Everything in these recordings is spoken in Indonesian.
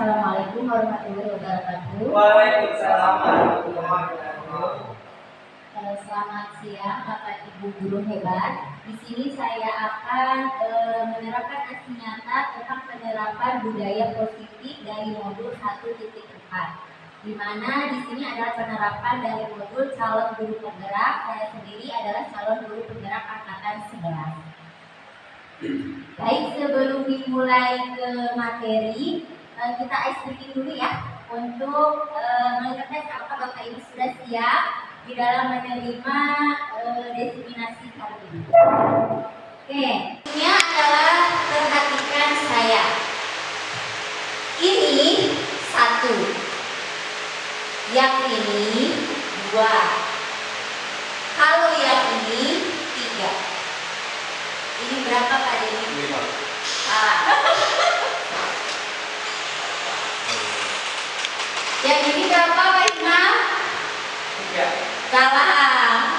Assalamualaikum warahmatullahi wabarakatuh. Waalaikumsalam warahmatullahi wabarakatuh. Selamat siang Bapak Ibu guru hebat. Di sini saya akan menerapkan aksi nyata tentang penerapan budaya positif dari modul 1.4. Di mana di sini adalah penerapan dari modul calon guru penggerak. Saya sendiri adalah calon guru penggerak angkatan 11. Baik, sebelum dimulai ke materi, kita ice breaking dulu ya untuk mengetes apakah Bapak Ibu sudah siap di dalam menerima desiminasi kali ini. Oke, ini adalah perhatikan saya. Ini 1, yang ini 2. Kalau yang ini 3. Ini berapa Pak Denny? 5. Salah. Yang ini berapa Pak Ismail? 3. Salah.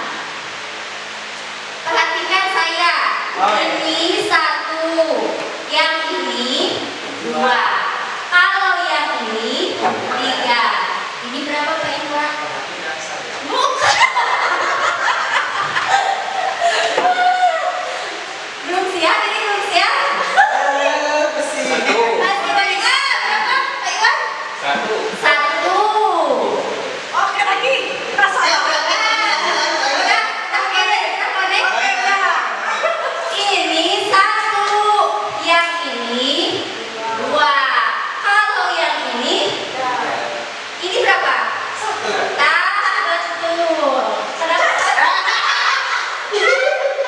Perhatikan saya. Ini 1, yang ini 2. Kalau yang ini 3. Ini berapa Pak Ismail? Perhatikan saya. Bukan. Belum siap, ini belum siap. Satu. Masih banyak. Berapa Pak Iwan? 1. 1. Oke lagi, rasa Udah, oke, kita connect. Ini 1, yang ini 2. Kalau yang ini berapa? 1. Tak, betul. Berapa 1?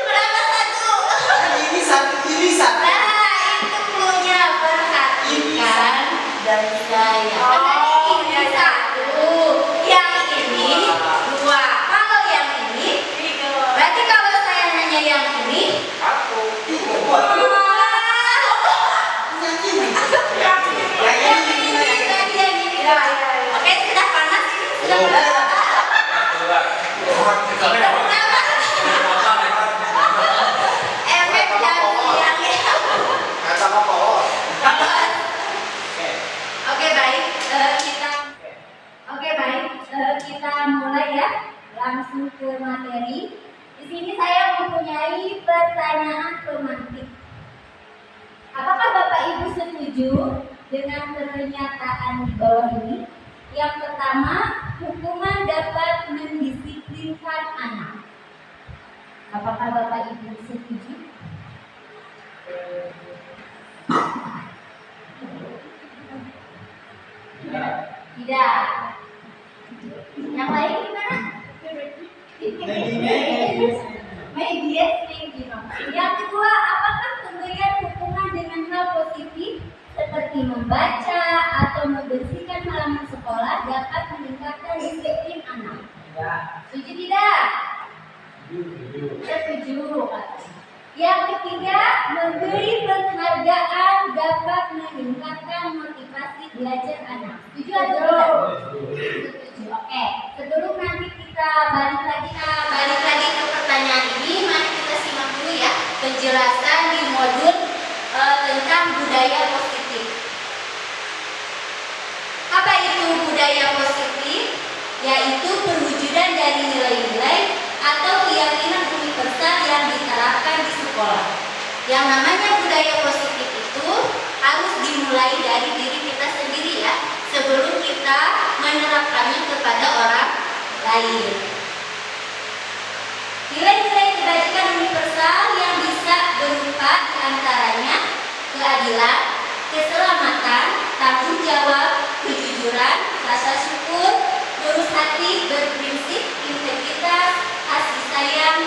Berapa 1? Ini 1, ini 1. Nah, itu cluenya, perhatikan dari saya. Oh, Ini iya, iya. 1, yang ini 2. Kalau yang ini, berarti kalau saya nanya yang ini, 1. wah, Yang ini. yang ini tadi yang ini. Oke, sudah panas ini, sudah panas. Efek yang Kata apa? Oke, baik. Kita mulai ya. Langsung ke materi. Di sini saya mempunyai pertanyaan pemantik. Apakah Bapak Ibu setuju dengan pernyataan di bawah ini? Yang pertama, hukuman dapat mendisiplinkan anak. Apakah Bapak Ibu setuju? Tidak. Yang lain gimana? Media. Yang kedua, apakah pemberian hukuman dengan hal positif seperti membaca atau membersihkan halaman sekolah dapat meningkatkan disiplin anak? Setuju tidak? Setuju. Yang ketiga, memberi penghargaan dapat meningkatkan motivasi belajar anak. Setuju atau tidak? Setuju. Oke, sebelum nanti kita balik lagi ke pertanyaan ini, mari kita simak dulu ya penjelasan di modul tentang budaya positif. Apa itu budaya positif? Yaitu perwujudan dari nilai-nilai atau keyakinan universal yang diterapkan di sekolah. Yang namanya budaya positif itu harus dimulai dari diri kita sendiri ya, sebelum kita menerapkannya kepada orang lain. Nilai-nilai kebajikan universal yang bisa berupa diantaranya keadilan, keselamatan, tanggung jawab, kejujuran, rasa syukur, lurus hati, berprinsip, integritas, kasih sayang,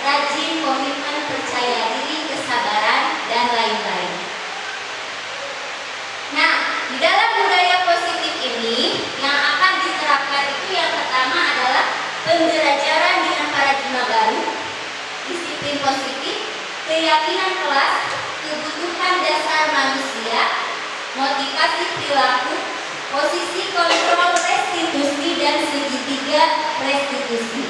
rajin, komitmen, percaya diri, kesabaran, dan lain-lain. Nah, di dalam budaya positif ini yang akan diterapkan itu yang pertama adalah pembelajaran dengan paradigma baru, disiplin positif, keyakinan kelas, kebutuhan dasar manusia, motivasi perilaku, posisi kontrol restitusi, dan segitiga restitusi.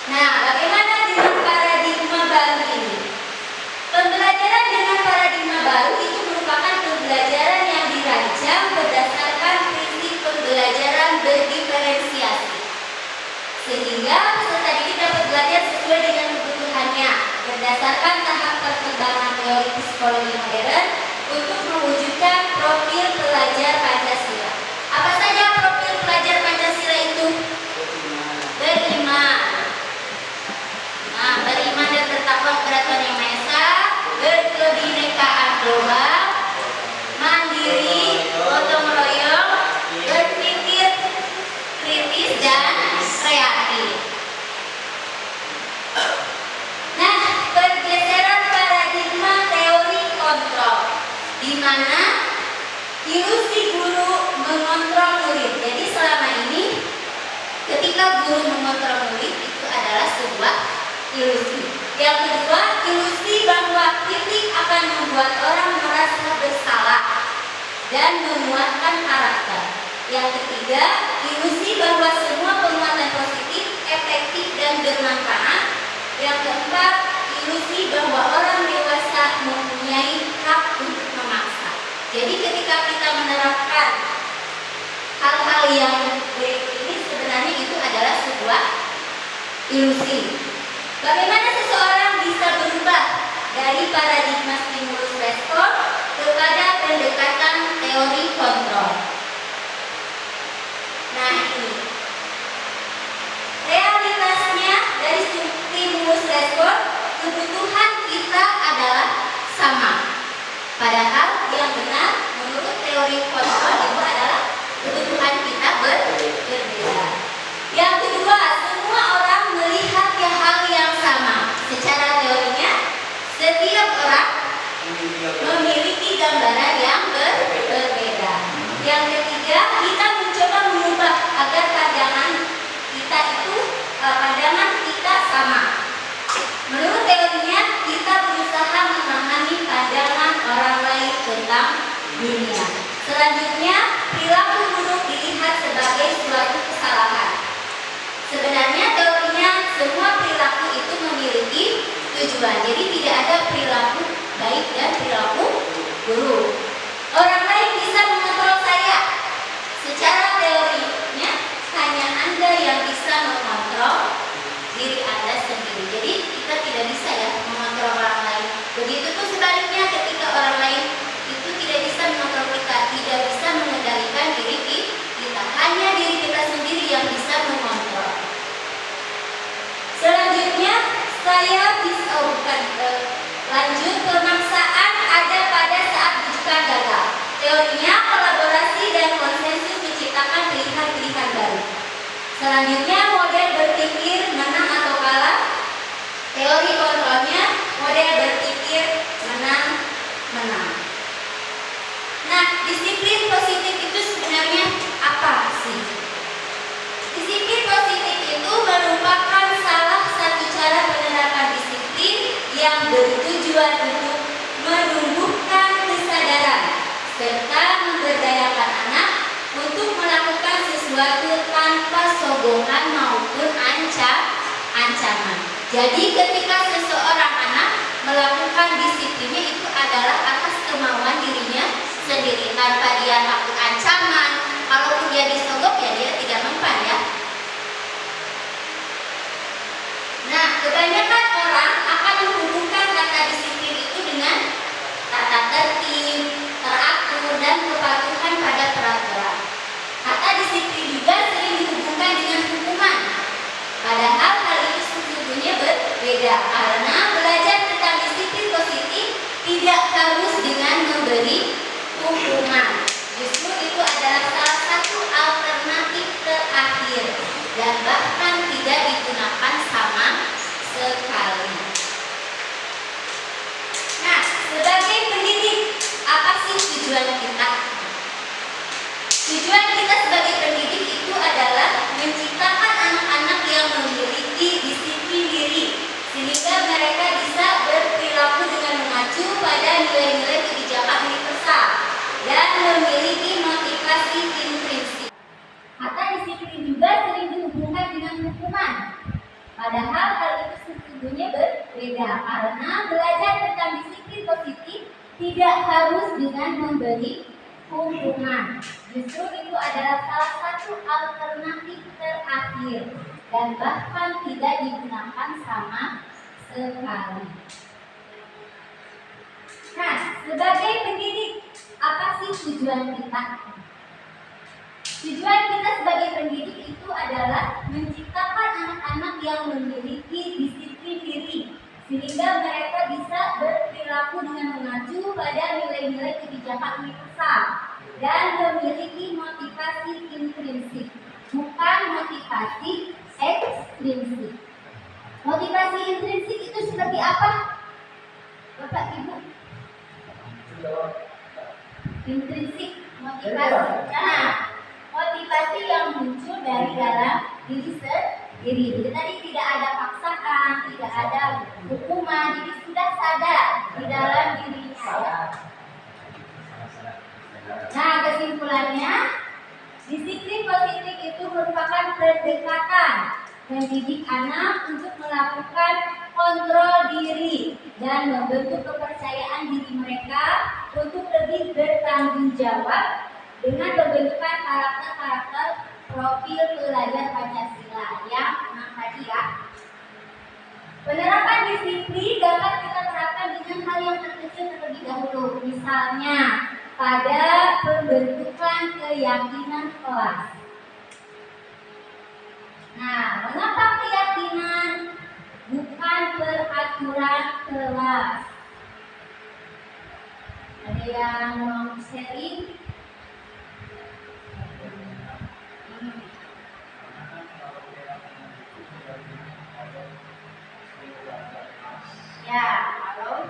Nah, bagaimana dengan paradigma baru ini? Pembelajaran dengan paradigma baru itu merupakan berdasarkan tahap perkembangan teori psikologi modern untuk mewujudkan profil pelajar Pancasila. Apa saja profil pelajar Pancasila itu? Beriman. Nah, beriman dan bertakwa kepada Tuhan Yang Maha Esa, berkebinekaan global, mandiri, gotong royong, berpikir kritis dan kreatif. Nah, pergeseran paradigma teori kontrol, di mana ilusi guru mengontrol murid. Jadi selama ini ketika guru mengontrol murid itu adalah sebuah ilusi. Yang kedua, ilusi bahwa kritik akan membuat orang merasa bersalah dan menguatkan karakter. Yang ketiga, ilusi bahwa semua penguatan positif, efektif dan bermanfaat. Yang keempat, ilusi bahwa orang dewasa mempunyai hak untuk memaksa. Jadi ketika kita menerapkan hal-hal yang berikut ini, sebenarnya itu adalah sebuah ilusi. Bagaimana seseorang bisa berubah dari paradigma stimulus respon kepada pendekatan teori kontrol? Nah, ini realitasnya dari stimulus respon, kebutuhan kita adalah sama. Padahal yang benar menurut teori kontrol itu adalah kebutuhan kita berbeda. Yang kedua, semua orang melihat hal yang sama. Secara teorinya, setiap orang memiliki gambaran yang berbeda. Yang ketiga, kita mencoba mengubah agar pandangan kita sama. Menurut teorinya, kita berusaha memahami pandangan orang lain tentang dunia. Selanjutnya, perilaku buruk dilihat sebagai suatu kesalahan. Sebenarnya teorinya semua perilaku itu memiliki tujuan. Jadi tidak ada perilaku baik dan perilaku buruk. Orang lain bisa mengontrol saya. Secara teorinya hanya Anda yang bisa mengontrol diri Anda sendiri. Jadi kita tidak bisa ya mengontrol orang lain. Begitu pun sebaliknya, ketika orang lain itu tidak bisa mengontrol kita, tidak bisa mengendalikan diri kita. Hanya diri kita sendiri yang bisa mengontrol. Selanjutnya saya bisa lanjut, pemaksaan ada pada saat rujukan gagal. Teorinya kolaborasi dan konsensus menciptakan pilihan-pilihan baru. Selanjutnya model berpikir menang atau kalah. Teori kontrolnya model berpikir menang. Nah, disiplin positif itu sebenarnya apa sih? Disiplin positif itu merupakan salah satu cara penerapan disiplin yang bertujuan untuk menumbuhkan kesadaran serta memberdayakan anak untuk melakukan sesuatu tanpa sogongan maupun ancaman. Jadi ketika seseorang anak melakukan disiplinnya itu adalah atas kemauan dirinya sendiri, tanpa dia takut ancaman. Kalaupun dia disogok ya dia tidak mempan ya. Nah, kebanyakan orang akan menghubungkan kata disiplin itu dengan tata tertib, teratur, dan kepatuhan pada peraturan. Kata disiplin juga sering dihubungkan dengan hukuman. Padahal hal itu sesungguhnya berbeda, karena belajar tentang disiplin positif tidak harus dengan memberi hukuman. Justru itu adalah salah satu alternatif terakhir dan bahkan tidak digunakan sama sekali. Nah, sebagai pendidik, apa sih tujuan kita? Tujuan kita sebagai pendidik itu adalah menciptakan anak-anak yang memiliki disiplin diri, sehingga mereka bisa berperilaku dengan mengacu pada nilai-nilai kebijakan universal dan memiliki motivasi intrinsik. Kata disiplin juga sering dihubungkan dengan hukuman. Padahal hal itu sesungguhnya berbeda, karena belajar tentang disiplin positif tidak harus dengan memberi hukuman. Justru itu adalah salah satu alternatif terakhir dan bahkan tidak digunakan sama sekali. Nah, sebagai pendidik, apa sih tujuan kita? Tujuan kita sebagai pendidik itu adalah menciptakan anak-anak yang memiliki disiplin diri, sehingga mereka bisa berperilaku dengan mengacu pada nilai-nilai kebijakan universal dan memiliki motivasi intrinsik, bukan motivasi ekstrinsik. Motivasi intrinsik itu seperti apa, Bapak Ibu? Intrinsik motivasi. Nah, motivasi yang muncul dari dalam diri sendiri. Jadi tadi tidak ada paksaan, tidak ada hukuman, jadi sudah sadar di dalam dirinya. Ya. Nah, kesimpulannya, disiplin positif itu merupakan pendekatan mendidik anak untuk melakukan kontrol diri dan membentuk kepercayaan diri mereka untuk lebih bertanggung jawab dengan pembentukan karakter-karakter profil pelajar Pancasila yang tadi ya. Penerapan disiplin dapat kita terapkan dengan hal yang terkecil terlebih dahulu, misalnya pada pembentukan keyakinan kelas. Nah, mengapa keyakinan bukan peraturan kelas? Ada yang mau sharing? Ya, halo.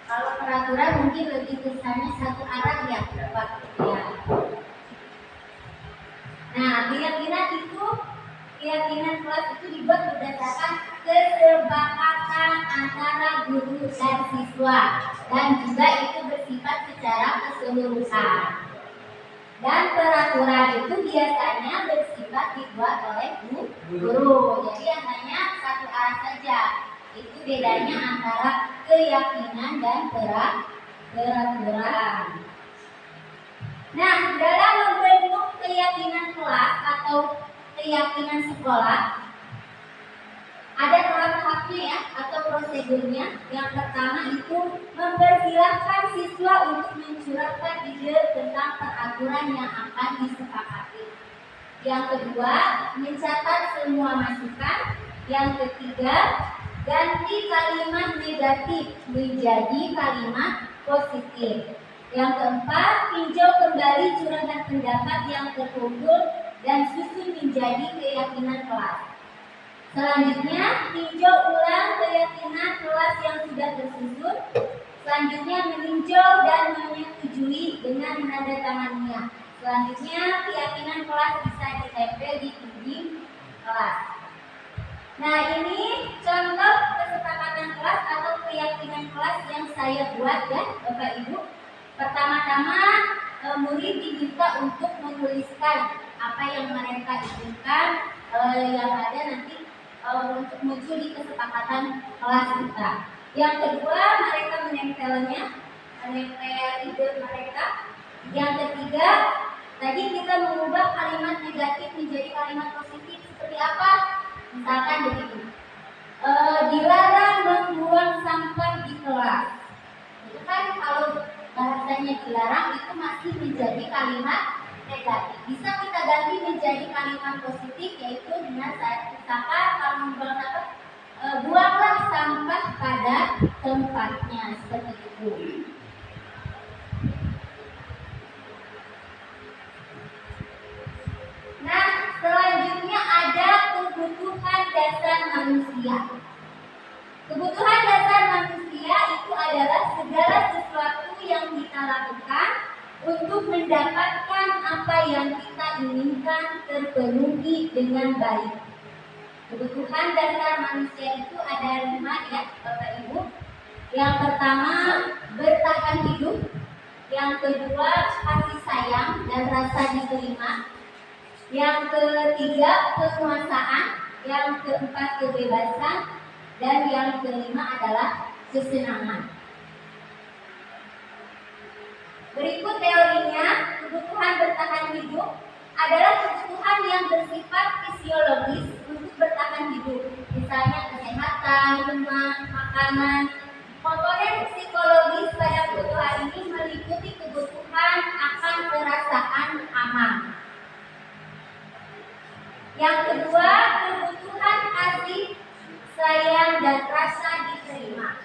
Kalau peraturan mungkin lebih kesannya satu arah ya, Pak. Ya. Nah, keyakinan kelas itu dibuat berdasarkan kesepakatan antara guru dan siswa, dan juga itu bersifat secara keseluruhan. Dan peraturan itu biasanya bersifat dibuat oleh guru. Jadi hanya satu arah saja. Itu bedanya antara keyakinan dan peraturan. Nah, dalam membentuk keyakinan kelas atau keyakinan sekolah, ada tahap-tahapnya ya, atau prosedurnya. Yang pertama itu mempersilahkan siswa untuk mencurahkan ide tentang peraturan yang akan disepakati. Yang kedua, mencatat semua masukan. Yang ketiga, ganti kalimat negatif menjadi kalimat positif. Yang keempat, tinjau kembali curahan pendapat yang terkumpul dan susun menjadi keyakinan kelas. Selanjutnya, tinjau ulang keyakinan kelas yang sudah tersusun. Selanjutnya, meninjau dan menyetujui dengan menandatanganinya. Selanjutnya, keyakinan kelas bisa ditempel di dinding kelas. Nah, ini contoh kesepakatan kelas atau keyakinan kelas yang saya buat ya, Bapak Ibu. Pertama-tama, murid diminta untuk menuliskan apa yang mereka inginkan yang ada nanti untuk muncul di kesepakatan kelas kita. Yang kedua, mereka menempel ide mereka. Yang ketiga, tadi kita mengubah kalimat negatif menjadi kalimat positif. Seperti apa? Misalkan begini, dilarang membuang sampah di kelas. Itu kan kalau bahasanya dilarang itu masih menjadi kalimat negatif. Bisa kita ganti menjadi kalimat positif, yaitu dengan saya misalkan kalau membuang sampah, buanglah sampah pada tempatnya, seperti itu. Nah, selanjutnya ada kebutuhan dasar manusia. Kebutuhan dasar manusia itu adalah segala sesuatu yang kita lakukan untuk mendapatkan apa yang kita inginkan terpenuhi dengan baik. Kebutuhan dasar manusia itu ada 5 ya, Bapak Ibu. Yang pertama, bertahan hidup. Yang kedua, kasih sayang dan rasa diterima. Yang ketiga, penguasaan. Yang keempat, kebebasan. Dan yang kelima adalah kesenangan. Berikut teorinya, kebutuhan bertahan hidup adalah kebutuhan yang bersifat fisiologis untuk bertahan hidup. Misalnya kesehatan, lemak, makanan. Komponen psikologis pada kebutuhan ini meliputi kebutuhan akan perasaan aman. Yang kedua, kebutuhan kasih, sayang, dan rasa diterima.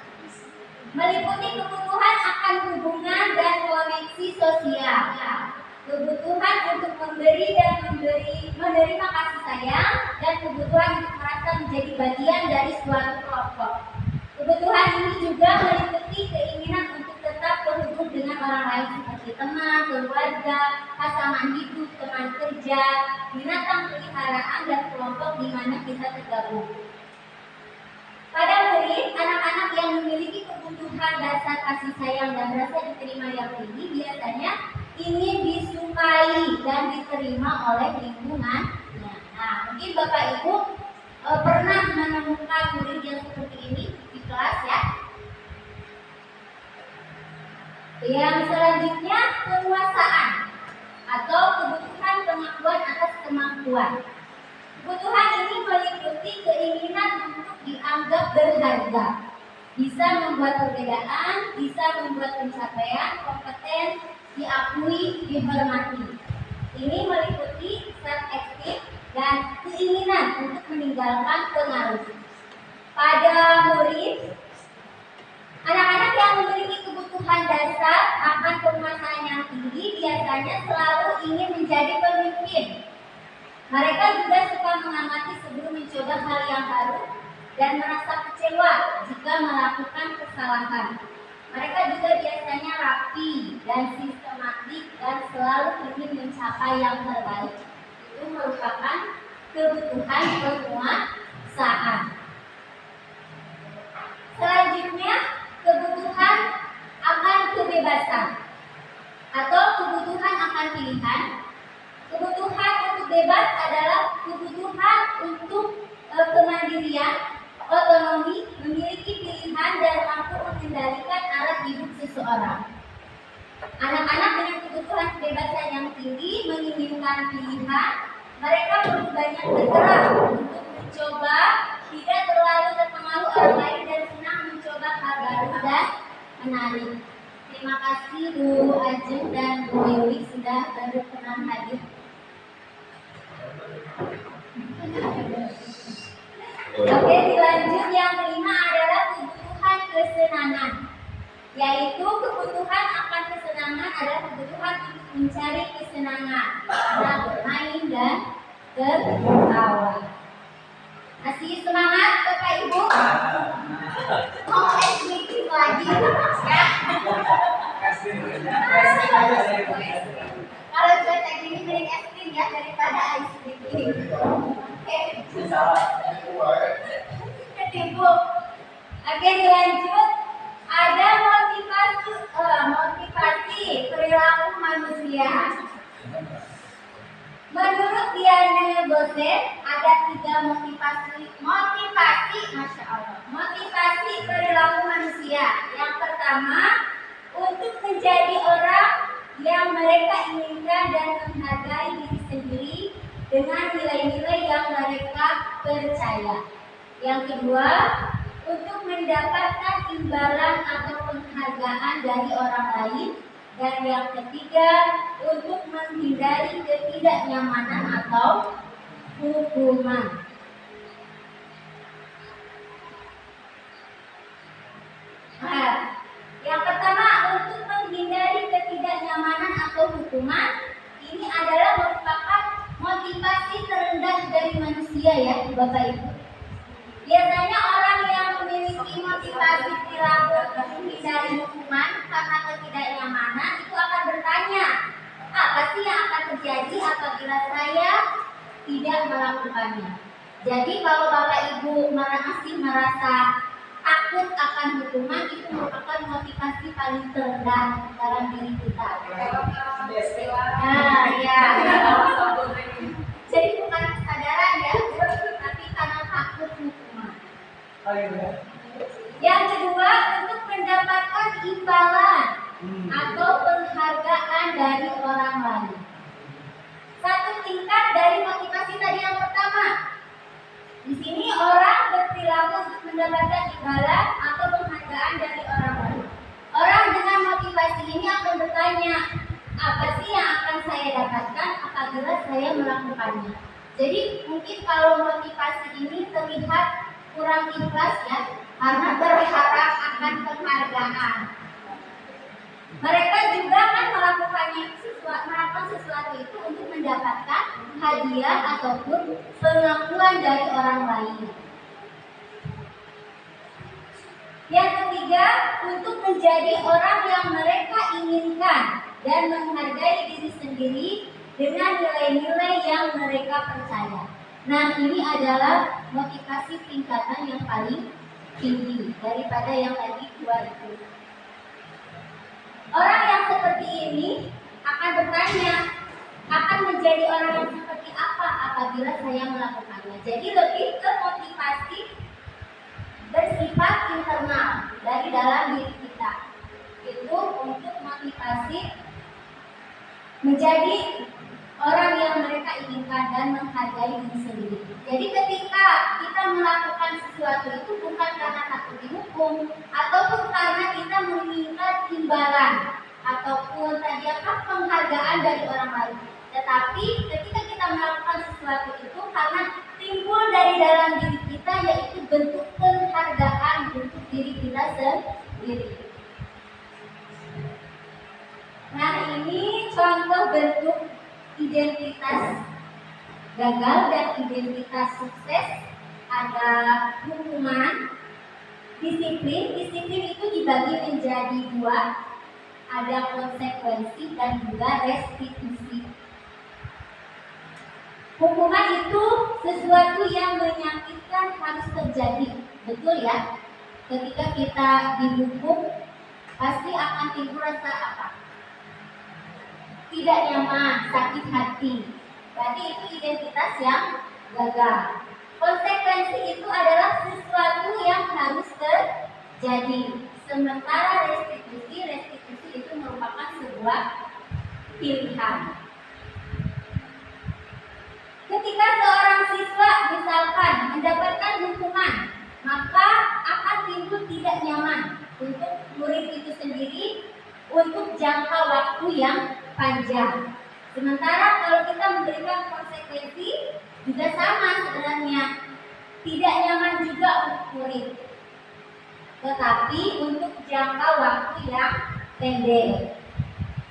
Meliputi kebutuhan akan hubungan dan koneksi sosial. Kebutuhan untuk memberi dan menerima kasih sayang, dan kebutuhan untuk merasa menjadi bagian dari suatu kelompok. Kebutuhan ini juga meliputi keinginan untuk tetap terhubung dengan orang lain seperti teman, keluarga, pasangan hidup, teman kerja, binatang peliharaan, dan kelompok di mana kita tergabung. Pada murid, anak-anak yang memiliki kebutuhan dasar kasih sayang dan rasa diterima yang tinggi biasanya ingin disukai dan diterima oleh lingkungannya. Nah, mungkin Bapak Ibu pernah menemukan murid yang seperti ini di kelas ya. Yang selanjutnya, penguasaan atau kebutuhan pengakuan atas kemampuan. Kebutuhan ini meliputi keinginan untuk dianggap berharga, bisa membuat perbedaan, bisa membuat pencapaian, kompeten, diakui, dihormati. Ini meliputi self-esteem dan keinginan untuk meninggalkan pengaruh. Pada murid, anak-anak yang memiliki kebutuhan dasar akan penguasaan yang tinggi biasanya selalu ingin menjadi pemimpin. Mereka juga suka mengamati sebelum mencoba hal yang baru dan merasa kecewa jika melakukan kesalahan. Mereka juga biasanya rapi dan sistematik dan selalu ingin mencapai yang terbaik. Itu merupakan kebutuhan penguasaan. Selanjutnya, kebutuhan akan kebebasan atau kebutuhan akan pilihan. Kebutuhan untuk bebas adalah kebutuhan untuk kemandirian, otonomi, memiliki pilihan dan mampu mengendalikan arah hidup seseorang. Anak-anak dengan kebutuhan kebebasan yang tinggi menginginkan pilihan. Mereka perlu banyak bergerak untuk mencoba, tidak terlalu terpengaruh orang lain dan senang mencoba hal baru dan menarik. Terima kasih Bu Ajeng dan Bu Dewi sudah berkenan hadir. Oke, dilanjut yang kelima adalah kebutuhan kesenangan, yaitu kebutuhan akan kesenangan adalah kebutuhan untuk mencari kesenangan, karena bermain dan tertawa. Masih semangat Bapak Ibu? Mau eksplisit lagi ya? Kalau cuaca gini mending es krim ya daripada ice cream. Oke. Ketipu. Oke, dilanjut. Ada motivasi perilaku manusia. Menurut Diane Bose ada 3 motivasi perilaku manusia. Yang pertama, untuk menjadi orang yang mereka inginkan dan menghargai diri sendiri dengan nilai-nilai yang mereka percaya. Yang kedua, untuk mendapatkan imbalan atau penghargaan dari orang lain. Dan yang ketiga, untuk menghindari ketidaknyamanan atau hukuman. Nah, yang pertama, untuk menghindari ketidaknyamanan atau hukuman, ini adalah merupakan motivasi terendah dari manusia ya, Bapak Ibu. Biasanya orang yang memiliki motivasi perilaku menghindari hukuman karena ketidaknyamanan itu akan bertanya, apa sih yang akan terjadi apabila saya tidak melakukannya? Jadi kalau Bapak Ibu masih merasa takut akan hukuman, itu merupakan motivasi paling terendah dalam diri kita. Nah, ya. Jadi bukan kesadaran ya, tapi karena takut hukuman. Yang kedua, banyak. Apa sih yang akan saya dapatkan apabila saya melakukannya? Jadi mungkin kalau motivasi ini terlihat kurang ikhlas ya, karena berharap akan penghargaan. Mereka juga kan melakukan sesuatu itu untuk mendapatkan hadiah ataupun pengakuan dari orang lain. Yang ketiga, untuk menjadi orang yang mereka inginkan dan menghargai diri sendiri dengan nilai-nilai yang mereka percaya. Nah, ini adalah motivasi tingkatan yang paling tinggi daripada yang tadi dua itu. Orang yang seperti ini akan bertanya, akan menjadi orang yang seperti apa apabila saya melakukannya. Jadi lebih ke motivasi bersifat internal dari dalam diri kita. Itu untuk motivasi menjadi orang yang mereka inginkan dan menghargai diri sendiri. Jadi ketika kita melakukan sesuatu itu bukan karena takut dihukum ataupun karena kita menginginkan imbalan ataupun tadi penghargaan dari orang lain. Tetapi ketika kita melakukan sesuatu itu karena timbul dari dalam diri kita, yaitu bentuk penghargaan untuk diri kita sendiri. Nah, ini contoh bentuk identitas gagal dan identitas sukses. Ada hukuman, disiplin. Disiplin itu dibagi menjadi dua, ada konsekuensi dan juga restitusi. Hukuman itu sesuatu yang menyakitkan harus terjadi, betul ya? Ketika kita dihukum, pasti akan timbul rasa apa? Tidak nyaman, sakit hati. Berarti itu identitas yang gagal. Konsekuensi itu adalah sesuatu yang harus terjadi. Sementara restitusi itu merupakan sebuah pilihan. Ketika seorang siswa misalkan mendapatkan hukuman, maka akan timbul tidak nyaman untuk murid itu sendiri untuk jangka waktu yang panjang. Sementara kalau kita memberikan konsekuensi juga sama sebenarnya, tidak nyaman juga untuk murid, tetapi untuk jangka waktu yang pendek.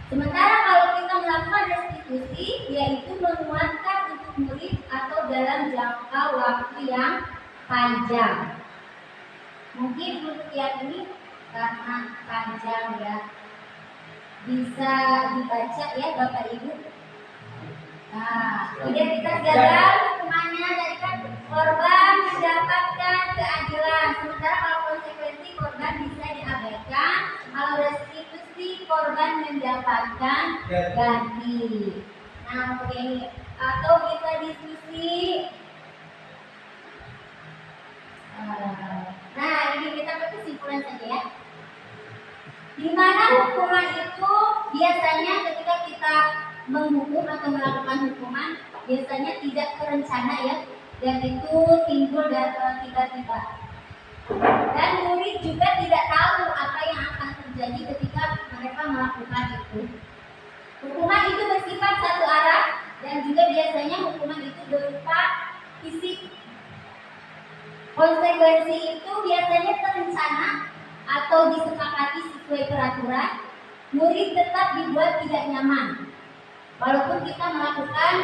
Sementara kalau kita melakukan restitusi, yaitu menguatkan untuk murid atau dalam jangka waktu yang panjang. Mungkin untuk yang ini karena panjang ya, bisa dibaca ya Bapak Ibu. Nah, identitas gagal hukumannya dari kan korban mendapatkan keadilan. Sementara kalau konsekuensi korban bisa diabaikan, kalau restitusi korban mendapatkan ganti. Nah, untuk ini atau kita diskusi. Nah, ini kita ke kesimpulan saja ya. Di mana hukuman itu biasanya ketika kita menghukum atau melakukan hukuman biasanya tidak terencana ya, dan itu timbul dari tiba-tiba. Dan murid juga tidak tahu apa yang akan terjadi ketika mereka melakukan itu. Hukuman itu bersifat satu arah dan juga biasanya hukuman itu berupa fisik. Konsekuensi itu biasanya terencana atau disepakati sesuai peraturan. Murid tetap dibuat tidak nyaman walaupun kita melakukan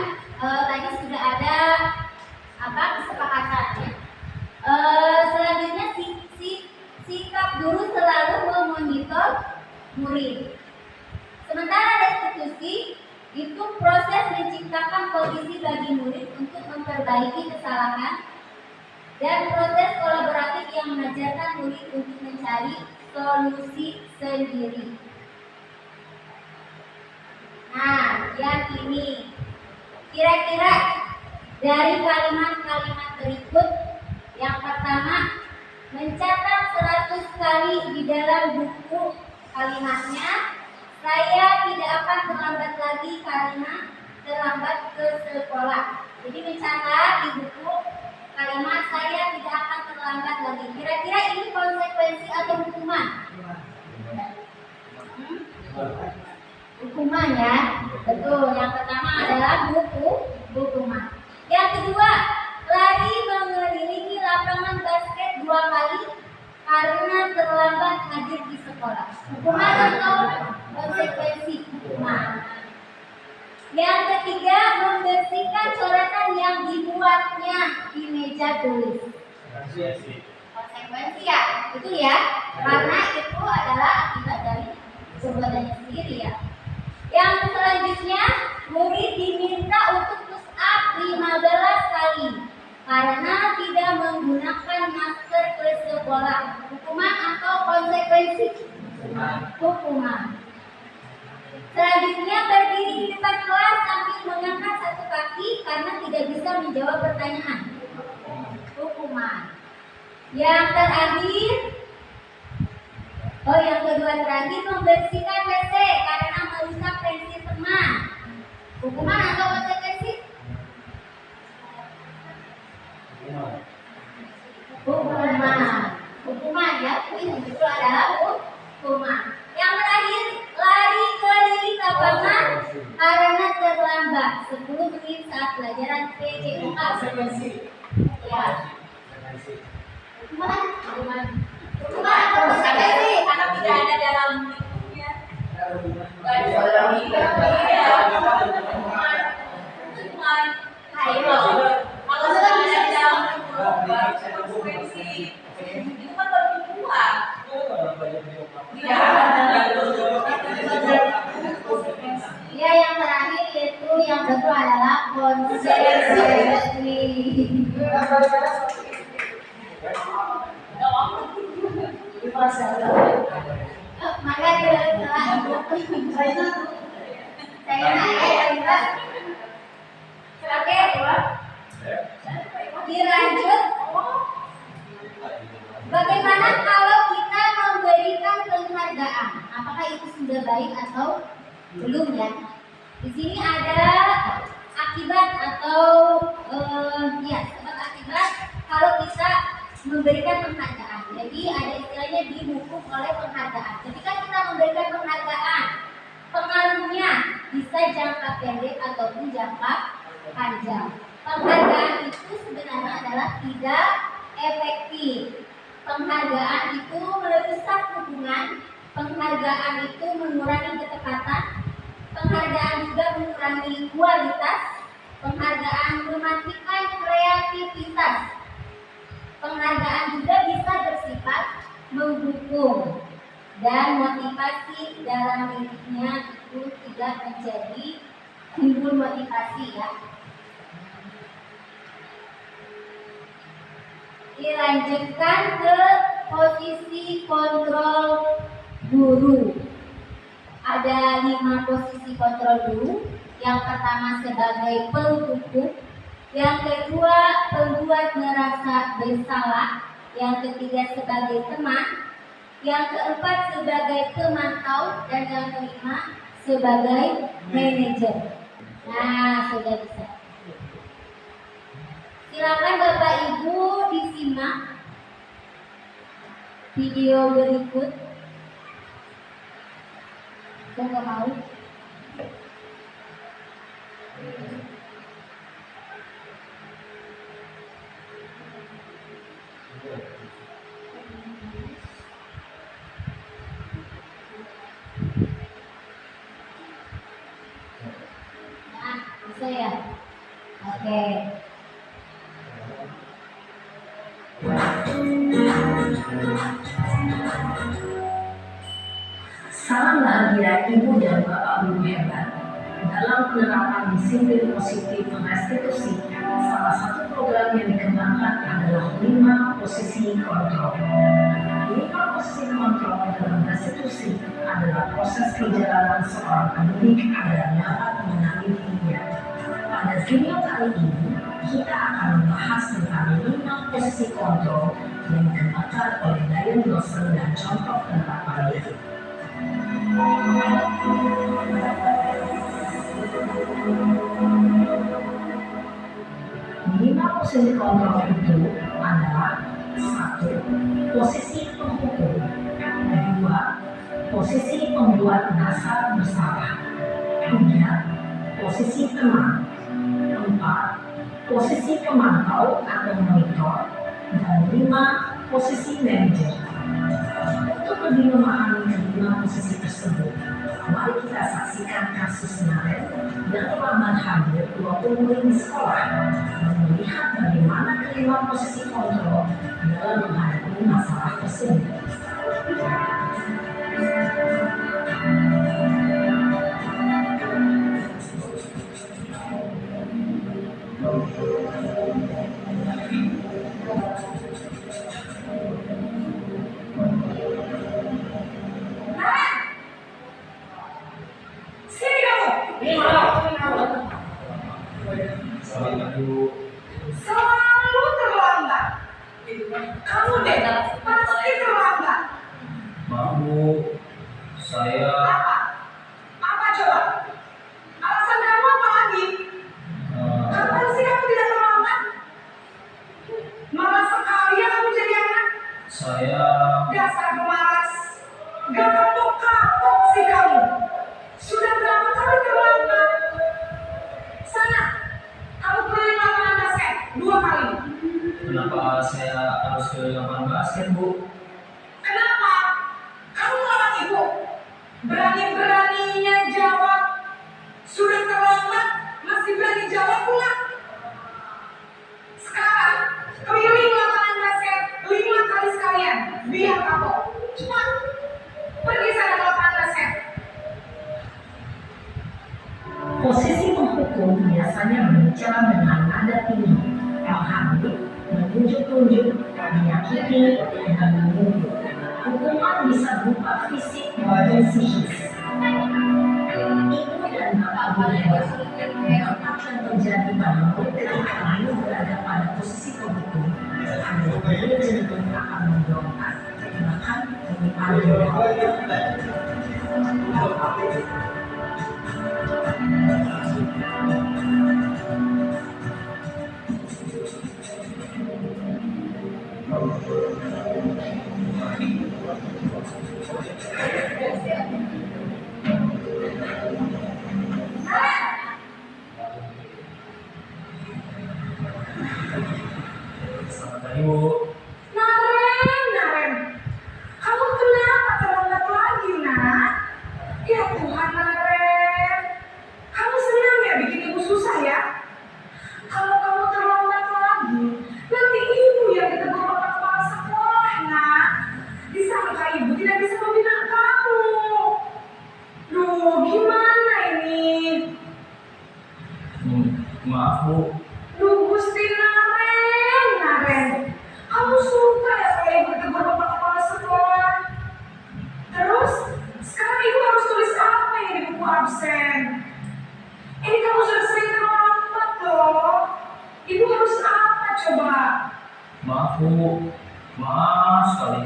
tadi sudah ada kesepakatan ya. Selanjutnya sikap guru selalu memonitor murid. Sementara restitusi itu proses menciptakan kondisi bagi murid untuk memperbaiki kesalahan dan proses kolaboratif yang mengajarkan murid untuk mencari solusi sendiri. Nah, yang ini kira-kira dari kalimat-kalimat berikut, yang pertama, mencatat 100 kali di dalam buku kalimatnya. Saya tidak akan terlambat lagi karena terlambat ke sekolah. Jadi mencatat di buku kalimat saya tidak akan terlambat lagi. Kira-kira ini konsekuensi atau hukuman? hukuman ya. Betul. Yang pertama adalah hukuman. Yang kedua, lari mengelilingi lapangan basket 2 kali karena terlambat hadir di sekolah. Hukuman atau konsekuensi? Hukuman. Yang ketiga, membersihkan coretan yang dibuatnya di meja tulis. Konsekuensi ya, betul ya? Karena itu adalah akibat dari perbuatannya sendiri ya. Yang selanjutnya, murid diminta untuk push up 15 kali karena tidak menggunakan masker ke sekolah. Hukuman atau konsekuensi? Hukuman. Selanjutnya, berdiri di depan kelas sambil mengangkat satu kaki karena tidak bisa menjawab pertanyaan. Hukuman. Yang terakhir, yang kedua terakhir, membersihkan WC karena merusak pensil teman. Hukuman atau konsekuensi? Hukuman. Hukuman ya, itu adalah hukuman. Yang terakhir, lari keliling lapangan karena terlambat 10 menit saat pelajaran PJOK. Ya. Hukuman atau konsekuensi? Karena tidak ada dalam bukunya. Hukuman. Ayo. Kalau sudah ada dalam konsekuensi, itu kan baru dibuat. Ya, yang terakhir yaitu yang betul adalah konsekuensi. Maka dilanjut. Bagaimana kalau kita memberikan penghargaan? Apakah itu sudah baik atau belum ya? Di sini ada akibat atau sebab akibat kalau kita memberikan penghargaan. Jadi ada istilahnya dihukum oleh penghargaan. Ketika kita memberikan penghargaan, pengaruhnya bisa jangka pendek ataupun jangka panjang. Penghargaan itu sebenarnya adalah tidak efektif. Penghargaan itu merusak hubungan. Penghargaan itu mengurangi ketepatan. Penghargaan juga mengurangi kualitas. Penghargaan mematikan kreativitas. Penghargaan juga bisa bersifat menghukum dan motivasi dalam dirinya itu tidak menjadi timbul motivasi ya. Dilanjutkan ke posisi kontrol guru. Ada 5 posisi kontrol guru. Yang pertama sebagai penghukum, yang kedua pembuat merasa bersalah, yang ketiga sebagai teman, yang keempat sebagai pemantau, dan yang kelima sebagai manajer. Nah, sudah bisa. Silakan Bapak Ibu disimak video berikut. Enggak mau? Nah, bisa ya? Oke. Salam bahagia Ibu dan Bapak Guru hebat. Dalam penerapan disiplin positif restitusi, salah satu program yang dikembangkan adalah 5 posisi kontrol. 5 posisi kontrol dalam restitusi adalah proses perjalanan seorang pendidik agar dapat menalitinya. Pada video kali ini, kita akan membahas tentang 5 posisi kontrol yang dikembangkan oleh Diane Lawson dan contoh penerapannya. 5 posisi kontrol itu adalah 1. Posisi penghukum. 2. Posisi pembuat merasa bersalah. posisi teman. 4. Posisi pemantau atau monitor. Dan 5. Posisi manajer. Untuk lebih memahami kelima posisi tersebut, mari kita saksikan kasus Naren yang telah hadir 20 murid di sekolah dan melihat bagaimana kelima posisi kontrol dalam menghadapi masalah tersebut. Selalu terlambat. Kamu deh pasti terlambat. Maaf Bu, saya Apa? Apa coba? Alasan kamu apa lagi? Kapan sih kamu tidak terlambat? Malas sekali ya kamu jadi anak. saya Dasar pemalas. Gak kapok-kapok sih kamu. Sudah berapa kali terlambat? Sana, kamu keliling lapangan basket 2 kali. kenapa saya harus ke lapangan basket Bu? Kenapa? Kamu melawan ibu. Berani-beraninya jawab. Sudah terlambat, masih berani jawab pula. Sekarang, keliling lapangan basket 5 kali sekalian. Biar kapok. Cepat. Pergi sana ke lapangan basket. Posisi penghukum biasanya berbicara dengan nada tinggi, menghampiri, menunjuk-nunjuk, menyakiti, dan mengutuk. Hukuman bisa berupa fisik maupun psikis. Ibu dan bapak berhebat. Dampak yang terjadi pada murid ketika ibu berada pada posisi penghukum adalah murid cenderung akan memberontak, bahkan menyimpan. Selamat pagi Bu. Naren. Kamu kenapa terlambat lagi, nak? Ya Tuhan, Naren. Kamu senang ya bikin ibu susah ya? Kalau kamu terlambat lagi, nanti ibu yang ditegur oleh kepala sekolah, nak. Disangka ibu tidak bisa membina kamu. Duh, gimana ini? Maaf Bu, Duh, Gusti Naren. Kamu suka ya kalau ibu ditegur bapak kepala sekolah? Terus, sekarang ibu harus tulis apa ya di buku absen? Ini kamu sudah sering terlambat loh. Ibu harus apa coba? maaf Bu, maaf sekali.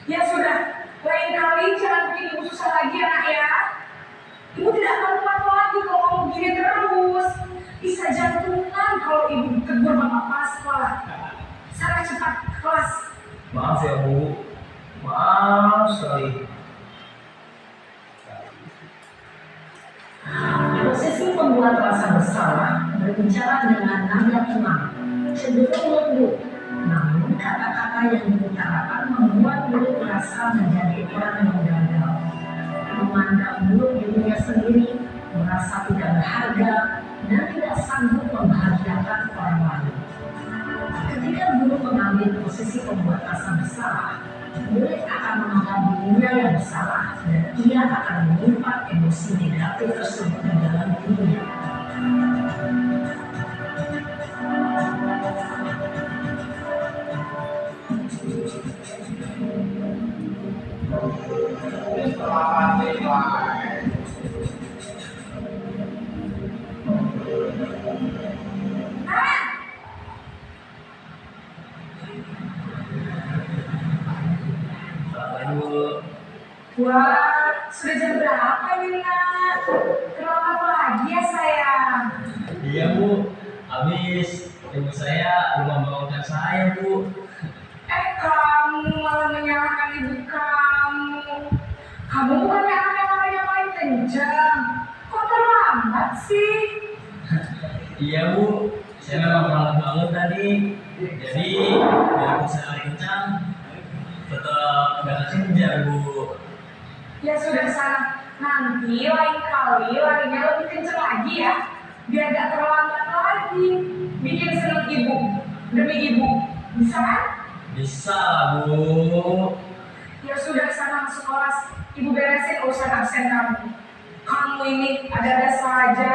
Ya sudah, lain kali jangan bikin ibu susah lagi ya nak ya. Ibu tidak akan kuat lagi kalau kamu begini terus. Bisa jantungan kalau ibu ditegur bapak kepala sekolah. Sana cepat ke kelas. Maaf ya Bu, maaf sekali. Posisi pembuat rasa bersalah berbicara dengan nada tenang, cenderung lembut, namun kata-kata yang diutarakan membuat murid merasa menjadi orang yang gagal, memandang buruk dirinya sendiri, merasa tidak berharga, dan tidak sanggup membahagiakan orang lain. Ketika guru mengambil posisi pembuat rasa bersalah, murid akan menganggap dirinya yang bersalah dan ia akan menyimpan emosi negatif tersebut di dalam dirinya. Selamat pagi Bu. Wah, sudah jam berapa ini nak? Terlambat lagi ya sayang. Iya Bu, habis ibu saya belum membangunkan saya Bu. Kamu malah menyalahkan ibu kamu. Kamu bukannya anak yang paling kencang. Kok terlambat banget sih. Iya Bu, saya memang terlambat banget tadi. Jadi biarpun saya lari kencang, tetap nggak kejar Bu. Ya sudah sana, nanti lain kali larinya lebih kenceng lagi ya, biar gak terlambat lagi. Bikin seneng ibu, demi ibu, bisa kan? Bisa lah Bu. Ya sudah sana masuk kelas, ibu beresin urusan absen kamu. Kamu ini ada-ada saja.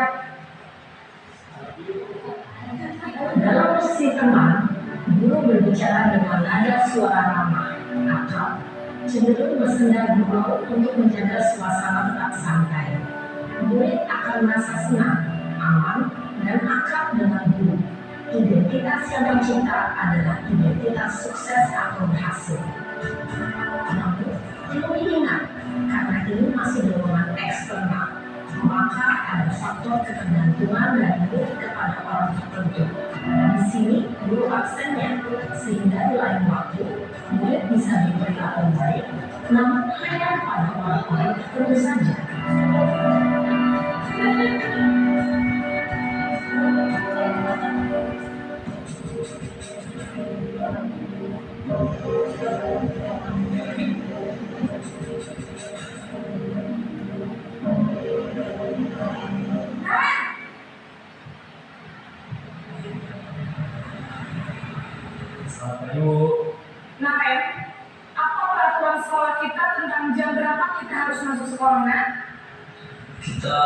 Dalam posisi tenang, guru berbicara dengan nada suara ramah, akrab, cenderung bersenda gurau untuk menjaga suasana tetap santai. Murid akan merasa senang, aman, dan akrab dengan guru. Identitas yang tercipta adalah identitas sukses atau berhasil. Namun, perlu diingat, karena ini masih dorongan eksternal, maka ada faktor ketergantungan dari murid kepada orang tertentu. Di sini, guru absennya, sehingga di lain waktu, murid bisa diberlakukan baik, namun hanya pada orang-orang tertentu saja. Selamat pagi Bu. Nah, apa peraturan sekolah kita tentang jam berapa kita harus masuk sekolah, Nak? Kita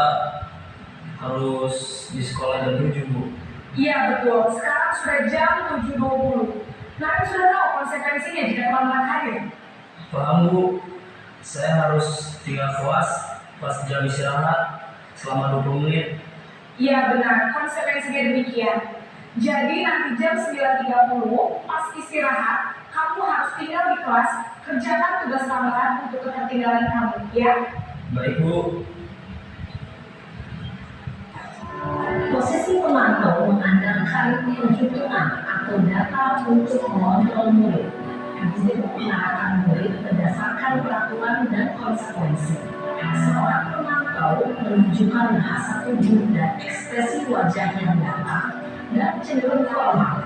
harus di sekolah jam 7 Bu. Iya betul, sekarang sudah jam 7.20. Nah, sudah tahu konsekuensinya jika terlambat hadir. Paham Bu, saya harus tinggal kelas pas jam istirahat selama 20 menit. Iya benar, konsekuensinya demikian. Jadi nanti jam 9.30 pas istirahat, kamu harus tinggal di kelas, kerjakan tugas tambahan untuk ketertinggalan kamu, ya? Baik Bu. Posisi pemantau mengandalkan penghitungan atau data untuk mengontrol murid. Guru mengarahkan murid berdasarkan peraturan dan konsekuensi. Seorang pemantau menunjukkan bahasa tubuh dan ekspresi wajah yang datar dan cenderung formal.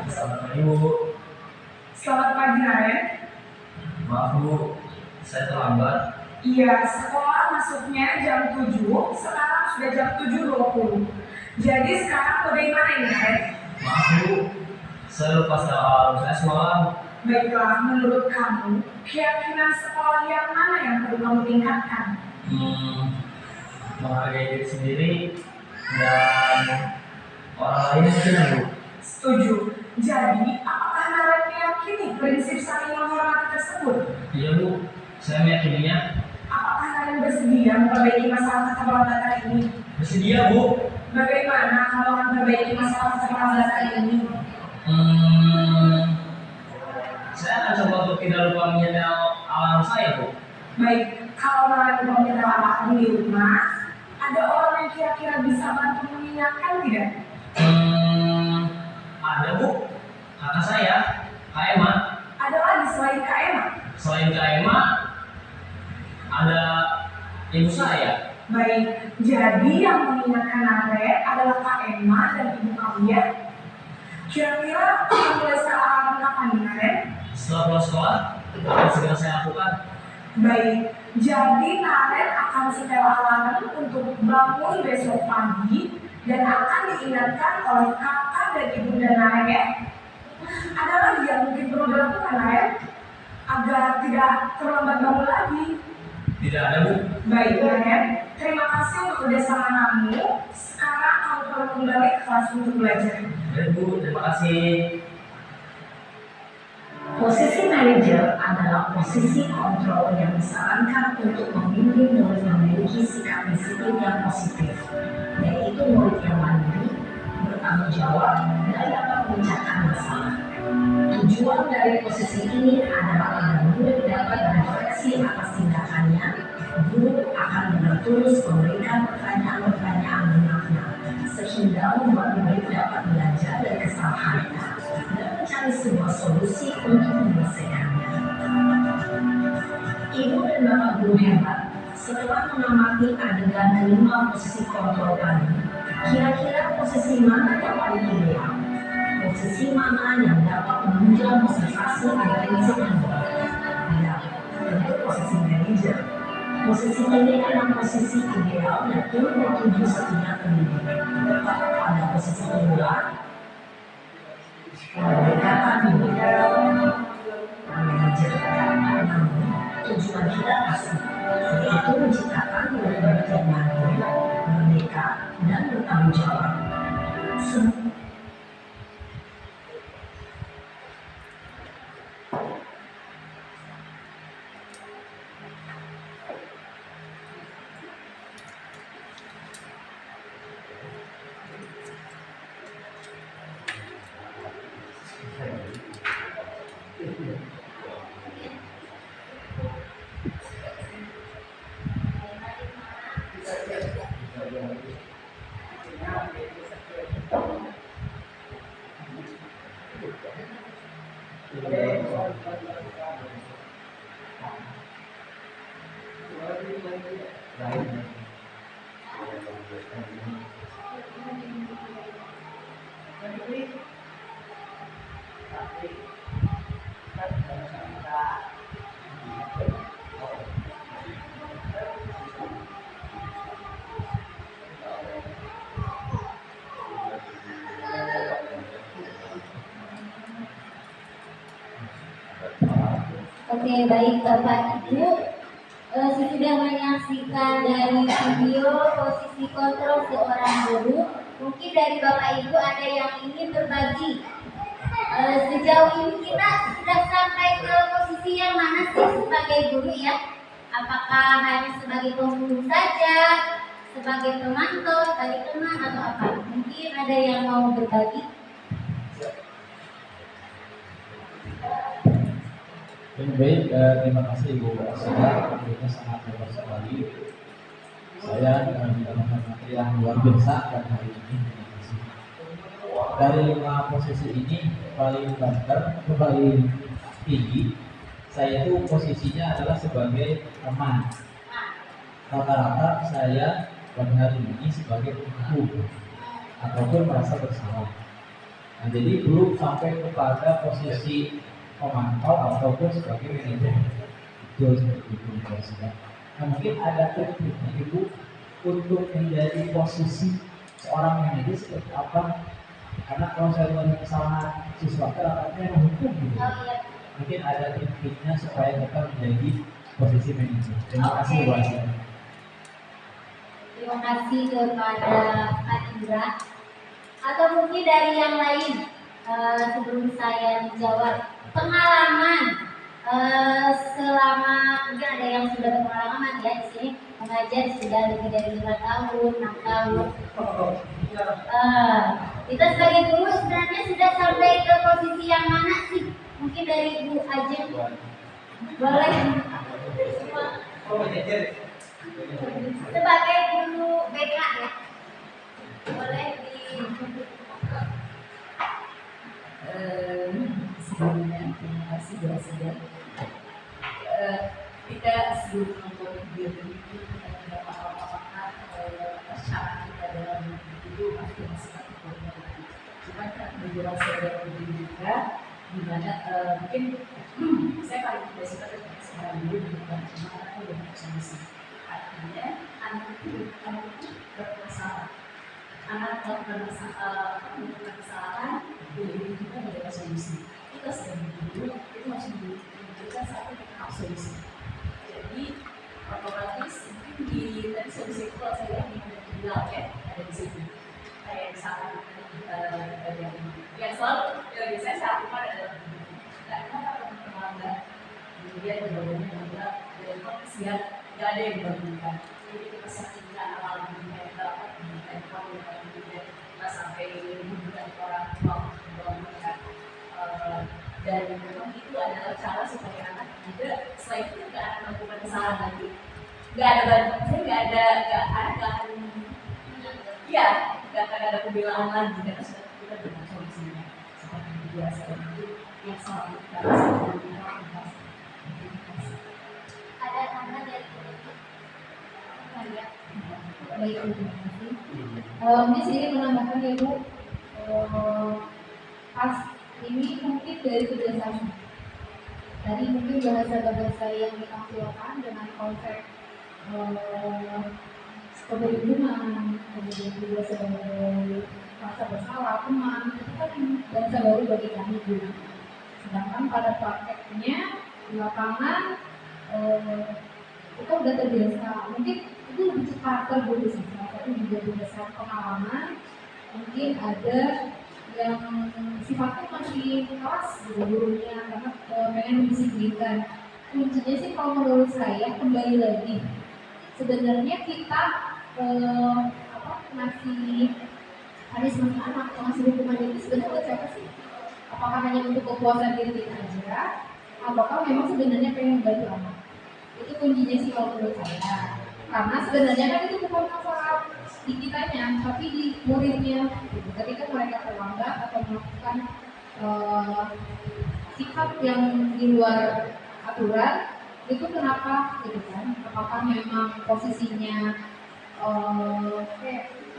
Selamat pagi Bu. Selamat pagi, Naren. Maaf Bu, saya terlambat. Iya, sekolah masuknya jam 7, sekarang sudah jam 7.20. Jadi sekarang bagaimana ini, Naren? Maaf Bu, saya lupa soal saya semalam. Baiklah, menurut kamu, keyakinan sekolah yang mana yang perlu kamu tingkatkan? Menghargai diri sendiri dan orang lain mungkin ya Bu. Setuju. Jadi, apakah Naren meyakini prinsip saling menghormati tersebut? Iya Bu, saya meyakininya. Apakah Naren bersedia memperbaiki masalah keterlambatan ini? Bersedia Bu. Bagaimana kalau akan memperbaiki masalah keterlambatan ini? Saya akan coba untuk tidak lupa menyetel alarm saya Bu. Baik, kalau Naren mau menyetel alarm di rumah, ada orang yang kira-kira bisa bantu mengingatkan tidak? Ada Bu, kakak saya, Kak Emma. Ada lagi selain Kak Emma? Selain Kak Emma, ada ibu saya. Baik, jadi yang mengingatkan Naren adalah Kak Emma dan ibu kamu ya? Kira-kira akan mulai setelah alarm kapan nih, Naren? Setelah pulang sekolah, akan segera saya lakukan. Baik, jadi Naren akan setel alarm untuk bangun besok pagi dan akan diingatkan oleh kakak dan ibunda Naren ya. Ada lagi yang mungkin perlu dilakukan Naren agar tidak terlambat bangun lagi. Tidak ada Bu. Baik Naren, terima kasih untuk kerjasamamu. Sekarang kamu perlu kembali ke kelas untuk belajar. Baik Bu, terima kasih. Posisi manajer adalah posisi kontrol yang disarankan untuk membimbing murid memiliki sikap disiplin yang positif, yaitu murid yang mandiri, bertanggung jawab, dan dapat memecahkan masalah. Tujuan dari posisi ini adalah agar murid dapat refleksi atas tindakannya. Guru akan dengan tulus memberikan pertanyaan-pertanyaan bermakna, sehingga membuat murid dapat belajar dari kesalahannya dan mencari sebuah solusi untuk menyelesaikannya. Ibu dan Bapak guru hebat, setelah mengamati adegan kelima posisi kontrol tadi, kira-kira posisi mana yang paling ideal? Posisi mana yang dapat menunjang motivasi agar prinsip ya, tentu posisi manajer. Posisi ini adalah posisi ideal dan perlu dituju setiap pendidik. Pada posisi kedua, pendekatan manajer. Namun, tujuan kita pasti, yaitu menciptakan murid-murid yang mandiri, merdeka, dan bertanggung jawab. Oke, baik Bapak Ibu, sudah menyaksikan dari video posisi kontrol seorang guru. Mungkin dari Bapak Ibu ada yang ingin berbagi. Sejauh ini kita sudah sampai ke posisi yang mana sih sebagai guru ya? Apakah hanya sebagai pengurus saja, sebagai pemantau, sebagai teman atau apa? Mungkin ada yang mau berbagi. Baik, terima kasih Ibu Asya, tentunya sangat hebat sekali. Saya menghormati yang luar biasa pada hari ini. Terima kasih. Dari 5 posisi ini paling banter, paling tinggi, saya itu posisinya adalah sebagai teman. Rata-rata saya pada hari ini sebagai pelaku ataupun merasa bersalah. Nah, jadi belum sampai kepada posisi pemantau ataupun sebagai manajer. Betul seperti itu Bapak. Nah, mungkin ada triknya Ibu untuk menjadi posisi seorang manajer seperti apa? Karena kalau saya melihat kesalahan siswa ternyata hukum gitu. Mungkin ada triknya supaya kita menjadi posisi manajer. Terima kasih Bu Asya. Terima kasih kepada Pak Indra. Atau mungkin dari yang lain, sebelum saya menjawab. Pengalaman selama mungkin ada yang sudah berpengalaman ya di sini mengajar sudah lebih dari 5 tahun, 6 tahun. Kita sebagai guru sebenarnya sudah sampai ke posisi yang mana sih? Mungkin dari Ibu aja. Boleh. Sebagai guru BK ya. Boleh di sebelumnya terima kasih sudah kita sebelum membuat video ini kita tidak apakah syarat kita dalam itu pasti masih ada. Cuma kan menjelang saya begini juga di mana mungkin saya paling tidak suka dengan sekarang dulu bukan cuma aku yang bisa artinya anak itu bermasalah. Anak melakukan kesalahan, ini juga ada solusi. Kita sedang dulu itu harus menunjukkan satu tahap solusi. Jadi otomatis mungkin di tadi solusi itu kalau saya lihat di bilang ya ada di situ. Kayak misalkan yang selalu biasanya saya lakukan adalah karena teman-teman kemudian di bawahnya juga dari kesian nggak ada yang dibangunkan. Jadi kita saksikan alam dunia yang dapat kita sampai menggunakan orang tua membangunkan dan memang itu adalah cara supaya anak juga selain itu nggak akan melakukan kesalahan lagi, nggak ada anak nggak akan ya nggak akan ada pembelaan lagi karena sudah kita dengan solusinya seperti itu biasa itu yang selalu kita lakukan. Ada tambahan dari baik, terima kasih. Ini sedikit menambahkan ya Bu, pas ini mungkin dari kerjasama. Tadi mungkin bahasa yang ditampilkan dengan konsep perlindungan, kemudian juga sebagai rasa bersalah, teman, itu kan bahasa baru bagi kami juga. Sedangkan pada prakteknya di lapangan kita udah terbiasa. Mungkin itu lebih cepat dulu sih. Tapi juga berdasarkan pengalaman, mungkin ada yang sifatnya masih keras gitu gurunya karena pengen mendisiplinkan. Kuncinya sih kalau menurut saya kembali lagi sebenarnya kita ngasih punishment anak atau ngasih hukuman itu sebenarnya buat siapa sih? Apakah hanya untuk kepuasan diri kita aja? Apakah memang sebenarnya pengen membantu anak? Itu kuncinya sih kalau menurut saya. Karena sebenarnya kan itu bukan masalah di kitanya, tapi di muridnya. Ketika mereka terlambat atau melakukan sikap yang di luar aturan, itu kenapa gitu kan? Apakah memang posisinya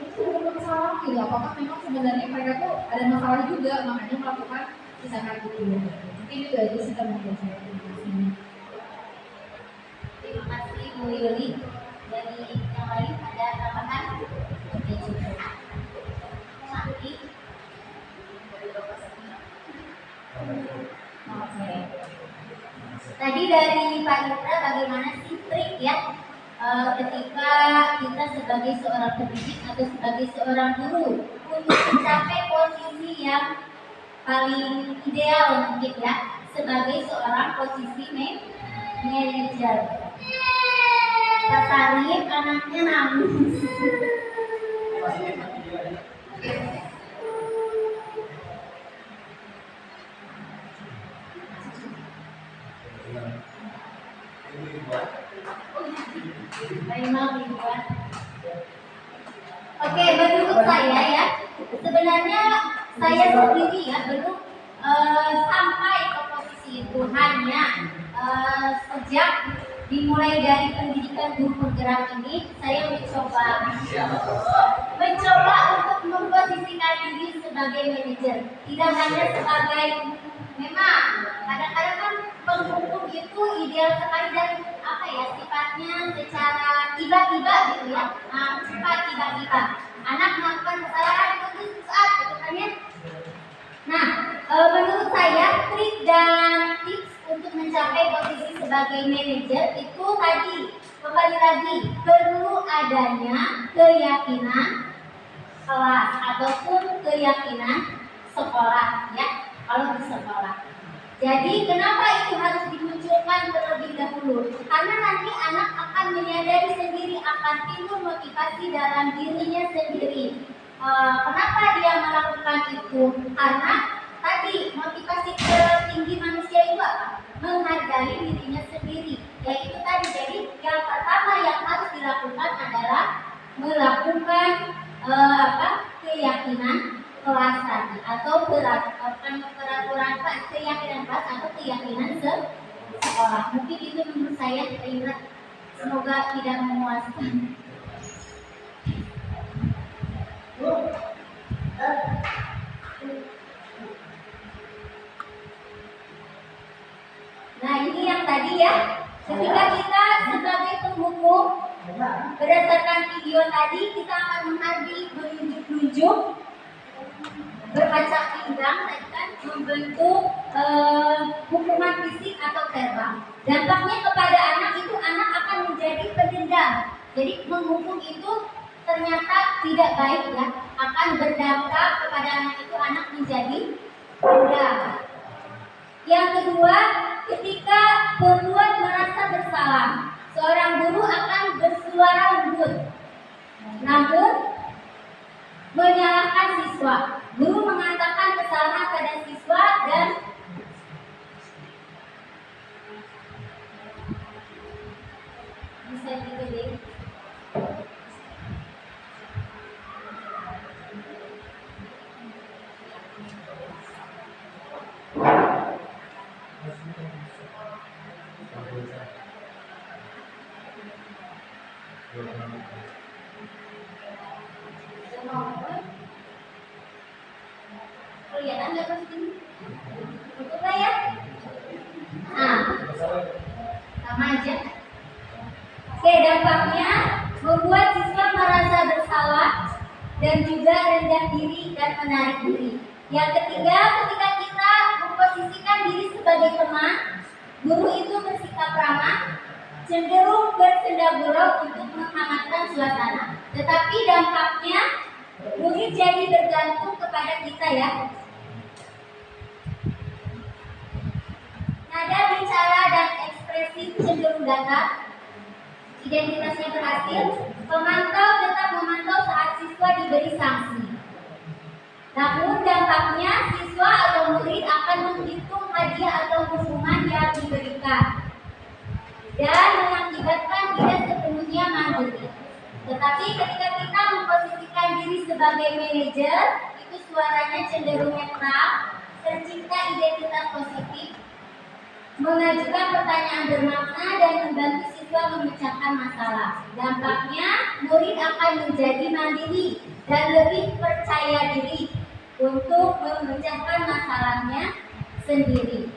itu bukan masalah gitu? Apakah memang sebenarnya mereka tuh ada masalah juga makanya melakukan tindakan itu? Mungkin itu aja sih teman-teman saya. Terima kasih Bu Yuli. Dari yang lain ada tambahan? Oke, cukup. Nanti. Oke. Tadi dari Pak Indra bagaimana sih trik ya ketika kita sebagai seorang pendidik atau sebagai seorang guru untuk mencapai posisi yang paling ideal mungkin ya sebagai seorang posisi manajer. Pak Sarif anaknya nangis. Oke, menurut saya ya, sebenarnya saya sendiri ya belum sampai ke posisi itu hanya sejak dimulai dari pendidikan guru penggerak ini, saya mencoba untuk memposisikan diri sebagai manajer, tidak hanya sebagai memang kadang-kadang kan penghukum itu ideal sekali dan apa ya sifatnya secara tiba-tiba gitu ya, cepat tiba-tiba anak melakukan kesalahan itu saat gitu kan ya. Nah, menurut saya trik dan tips untuk mencapai posisi sebagai manajer itu tadi kembali lagi perlu adanya keyakinan kelas ataupun keyakinan sekolah ya kalau di sekolah. Jadi kenapa itu harus dimunculkan terlebih dahulu? Karena nanti anak akan menyadari sendiri, akan timbul motivasi dalam dirinya sendiri. Kenapa dia melakukan itu? Karena tadi motivasi tertinggi manusia itu apa? Menghargai dirinya sendiri. Yaitu tadi, jadi yang pertama yang harus dilakukan adalah melakukan keyakinan kelas tadi atau peraturan kelas, keyakinan kelas atau keyakinan sekolah. Mungkin itu menurut saya ingat, semoga tidak memuaskan. Nah ini yang tadi ya, ketika kita sebagai penghukum berdasarkan video tadi kita akan menghargai menunjuk-nunjuk berkaca pinggang tadi kan membentuk hukuman fisik atau verbal. Dampaknya kepada anak itu anak akan menjadi pendendam. Jadi menghukum itu ternyata tidak baik ya, akan berdampak kepada anak itu anak menjadi pendendam. Yang kedua, ketika berbuat merasa bersalah, seorang guru akan bersuara lembut, namun menyalahkan siswa. Guru mengatakan kesalahan pada siswa dan Kelihatan nggak pas ini? Betul nggak ya? Nah, sama aja. Oke, dampaknya membuat siswa merasa bersalah dan juga rendah diri dan menarik diri. Yang ketiga, ketika kita memposisikan diri sebagai teman, guru itu bersikap ramah, cenderung bersenda gurau untuk menghangatkan suasana. Tetapi dampaknya murid jadi bergantung kepada kita ya. Nada bicara dan ekspresi cenderung datar. Identitasnya berhasil. Pemantau tetap memantau saat siswa diberi sanksi. Namun dampaknya siswa atau murid akan menghitung hadiah atau hukuman yang diberikan dan mengakibatkan tidak sepenuhnya mandiri. Tetapi ketika kita memposisikan diri sebagai manajer, itu suaranya cenderung netral, tercipta identitas positif, mengajukan pertanyaan bermakna dan membantu siswa memecahkan masalah. Dampaknya, murid akan menjadi mandiri dan lebih percaya diri untuk memecahkan masalahnya sendiri.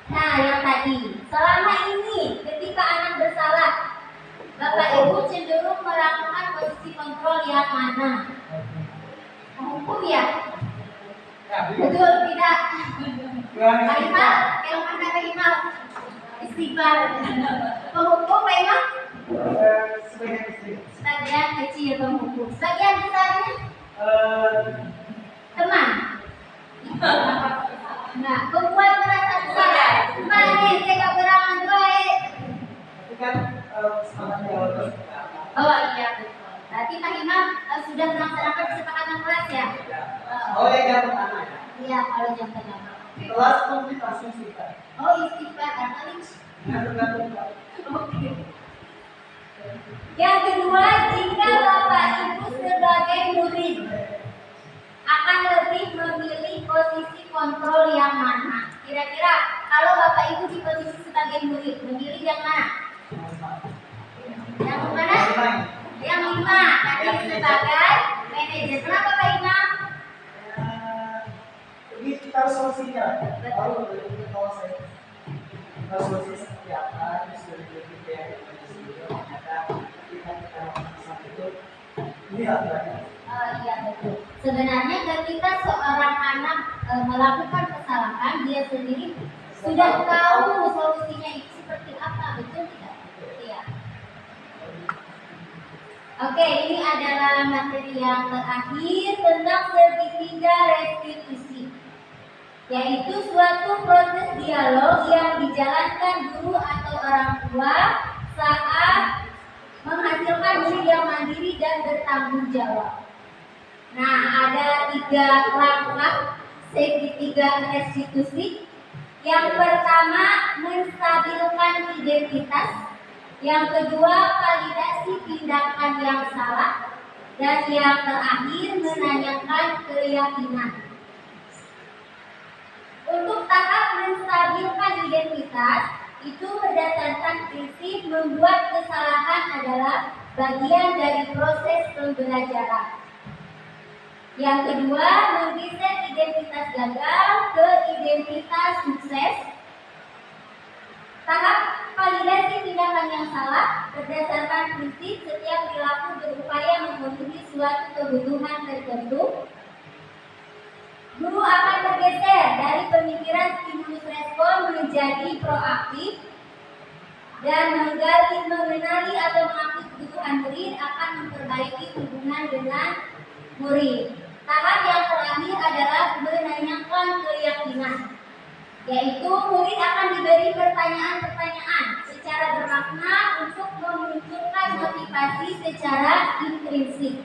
Nah, yang tadi, selama ini ketika anak bersalah, Bapak Ibu cenderung melakukan posisi kontrol yang mana? Menghukum ya? Betul tidak? Kalimat yang mana kalimat? Istighfar. Penghukum memang? Sebagian kecil penghukum. Sebagian besarnya? Teman. Nah, membuat merasa bersalah. Mana yang tidak berangan baik? Oh iya betul. Berarti Pak Imam sudah melaksanakan kesepakatan kelas ya? Oh ya, jam pertama. Iya, kalau jam pertama. Kelas pun kita istighfar. Oh istighfar, kali. Oke. Yang kedua, jika Bapak Ibu sebagai murid akan lebih memilih posisi kontrol yang mana? Kira-kira kalau Bapak Ibu di posisi sebagai murid, memilih yang mana? Yang mana? Yang 5. Tadi sebagai manajer. Kenapa Pak Imam? Ini kita harus solusinya. Baru kalau saya solusi seperti apa, terus dari kita lakukan itu, ini aturannya. Iya betul. Sebenarnya ketika seorang anak melakukan kesalahan, dia sendiri sudah tahu solusinya itu seperti apa, betul tidak? Iya. Oke, ini adalah materi yang terakhir tentang segitiga restitusi, yaitu suatu proses dialog yang dijalankan guru atau orang tua saat menghasilkan murid yang mandiri dan bertanggung jawab. Nah, ada 3 langkah segitiga restitusi. Yang pertama, menstabilkan identitas. Yang kedua, validasi tindakan yang salah. Dan yang terakhir, menanyakan keyakinan. Untuk tahap menstabilkan identitas, itu berdasarkan prinsip membuat kesalahan adalah bagian dari proses pembelajaran. Yang kedua, menggeser identitas gagal ke identitas sukses. Tahap validasi tindakan yang salah berdasarkan prinsip setiap perilaku berupaya memenuhi suatu kebutuhan tertentu. Guru akan bergeser dari pemikiran stimulus respon menjadi proaktif dan mengenali atau mengakui kebutuhan murid akan memperbaiki hubungan dengan murid. Tahap yang terakhir adalah menanyakan keyakinan, yaitu murid akan diberi pertanyaan-pertanyaan secara bermakna untuk memunculkan motivasi secara intrinsik.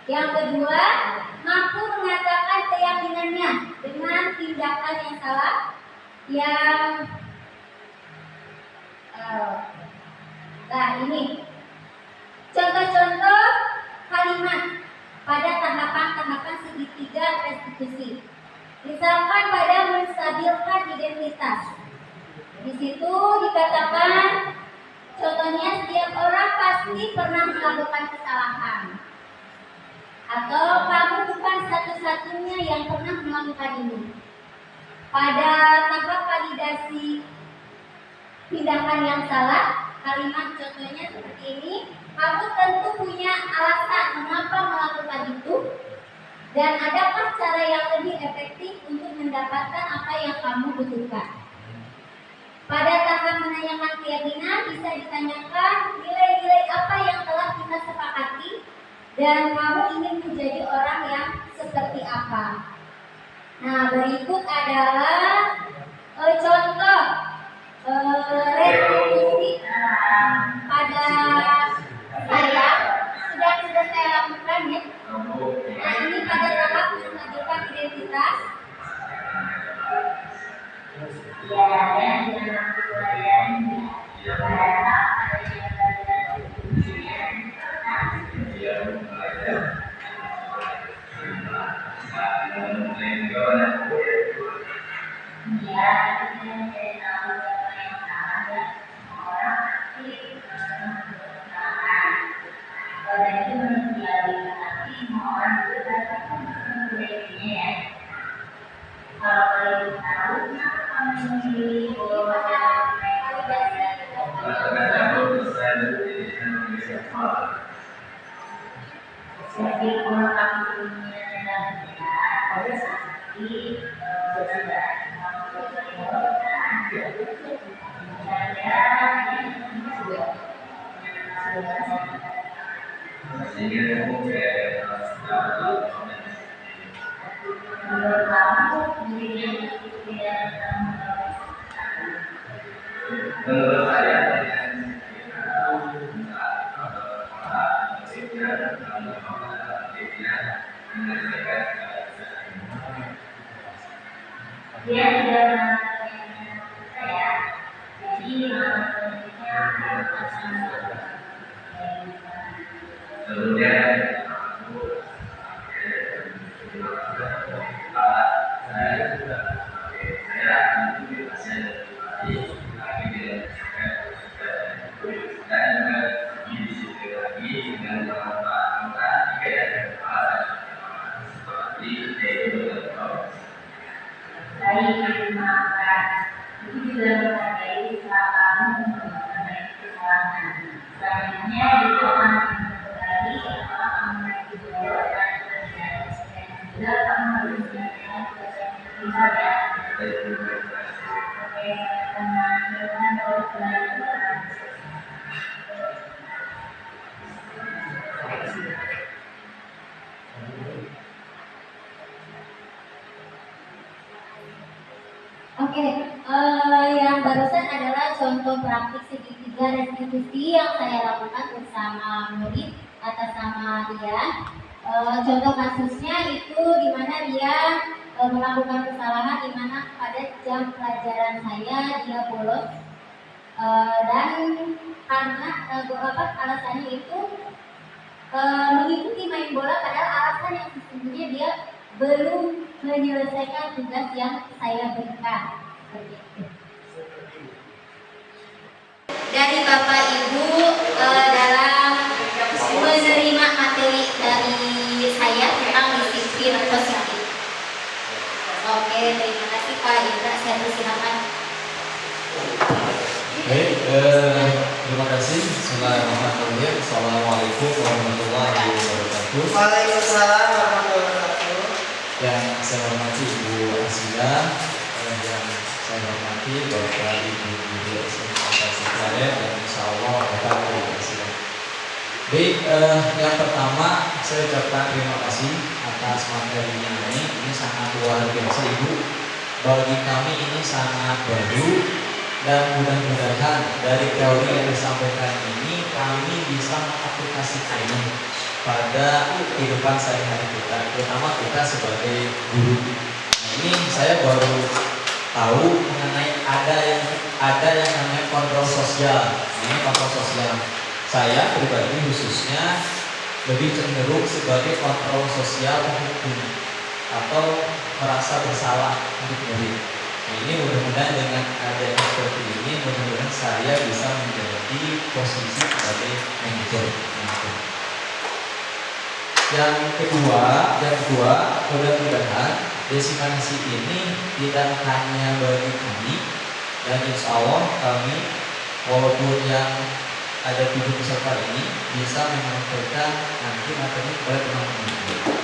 Yang kedua, mampu mengatakan keyakinannya dengan tindakan yang salah nah ini contoh-contoh kalimat pada tahapan-tahapan segitiga restitusi. Misalkan pada menstabilkan identitas integritas. Di situ dikatakan, contohnya setiap orang pasti pernah melakukan kesalahan. Atau kamu bukan satu-satunya yang pernah melakukan ini. Pada tahap validasi tindakan yang salah, kalimat contohnya seperti ini, kamu tentu punya alasan mengapa melakukan itu, dan adakah cara yang lebih efektif untuk mendapatkan apa yang kamu butuhkan. Pada tahap menanyakan keyakinan bisa ditanyakan nilai-nilai apa yang telah kita sepakati dan kamu ingin menjadi orang yang seperti apa. Nah, berikut adalah contoh restitusi pada saya sudah saya lakukan ya. Nah, ini pada tahap menunjukkan identitas. Oke, yang barusan adalah contoh praktik segitiga restitusi yang saya lakukan bersama murid atas nama Rian. Contoh kasusnya itu di mana dia melakukan kesalahan di mana pada jam pelajaran saya dia bolos dan karena alasannya itu mengikuti main bola, padahal alasan yang sesungguhnya dia belum menyelesaikan tugas yang saya berikan. Dari Bapak Ibu dalam menerima materi dari saya tentang disiplin positif. Oke, terima kasih Pak Indra, saya persilakan. Baik, terima kasih. Bismillahirrahmanirrahim. Assalamualaikum warahmatullahi wabarakatuh. Waalaikumsalam warahmatullahi wabarakatuh. Yang saya hormati Ibu Asida, yang saya hormati Bapak Ibu Guru SMA Karet, dan Insya Allah Bapak Ibu Asida. Baik, yang pertama saya ucapkan terima kasih atas materinya ini sangat luar biasa Ibu. Bagi kami ini sangat baru. Dan mudah-mudahan dari teori yang disampaikan ini kami bisa mengaplikasikannya pada kehidupan sehari-hari kita, terutama kita sebagai guru. Nah, ini saya baru tahu mengenai ada yang namanya kontrol sosial. Ini kontrol sosial. Saya pribadi khususnya lebih cenderung sebagai kontrol sosial hukum atau merasa bersalah untuk murid. Nah, ini mudah-mudahan mudah-mudahan dengan adanya seperti ini, mudah-mudahan saya bisa menjadi posisi sebagai manajer. Yang kedua, mudah-mudahan destinasi ini tidak hanya bagi kami, dan insya Allah kami walaupun yang ada 7 peserta ini bisa menyampaikan nanti materi kepada teman-teman.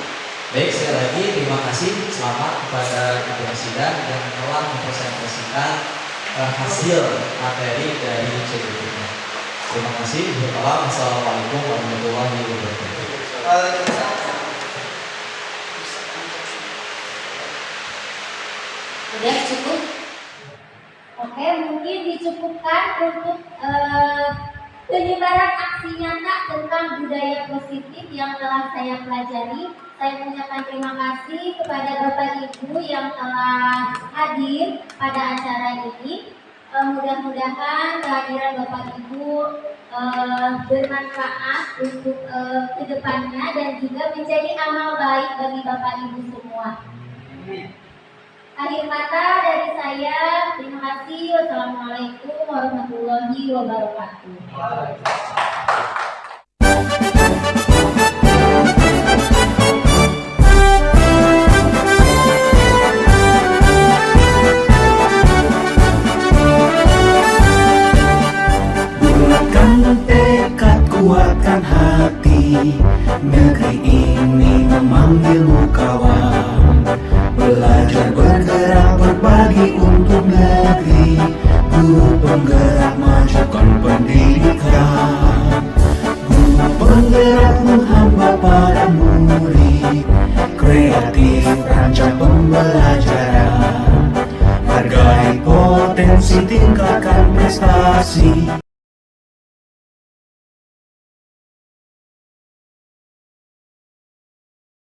Baik, sekali lagi terima kasih, selamat kepada Ibu Hasida yang telah mempresentasikan hasil materi dari CBT-nya. Terima kasih. Wassalamualaikum warahmatullahi wabarakatuh. Sudah cukup? Oke, mungkin dicukupkan untuk penyebaran aksi nyata tentang budaya positif yang telah saya pelajari. Saya mengucapkan terima kasih kepada Bapak Ibu yang telah hadir pada acara ini. Mudah-mudahan kehadiran Bapak Ibu bermanfaat untuk kedepannya dan juga menjadi amal baik bagi Bapak Ibu semua. Akhir kata dari saya, terima kasih. Wassalamualaikum warahmatullahi wabarakatuh. Tekad, kuatkan hati, negeri ini memanggilmu kawan. Belajar bergerak berbagi untuk negeri, guru penggerak majukan pendidikan. Guru penggerak menghamba pada murid, kreatif rancang pembelajaran. Hargai potensi, tingkatkan prestasi.